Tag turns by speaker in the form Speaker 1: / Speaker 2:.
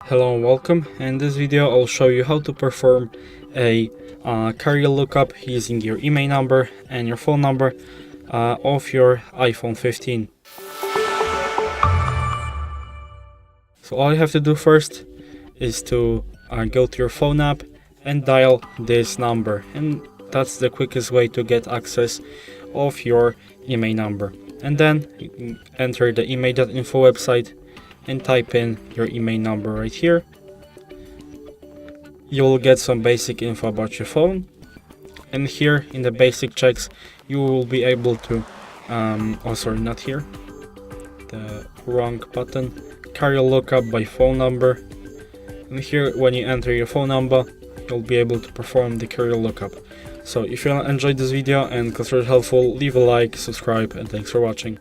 Speaker 1: Hello and welcome. In this video I'll show you how to perform a career lookup using your IMEI number and your phone number of your iPhone 15. So all you have to do first is to go to your phone app and dial this number, and that's the quickest way to get access of your IMEI number. And then you can enter the IMEI.info website and type in your IMEI number right here. You'll get some basic info about your phone, and here in the basic checks you will be able to not here, the wrong button, career lookup by phone number. And here, when you enter your phone number, you'll be able to perform the career lookup. So if you enjoyed this video and consider it helpful, leave a like, subscribe, and thanks for watching.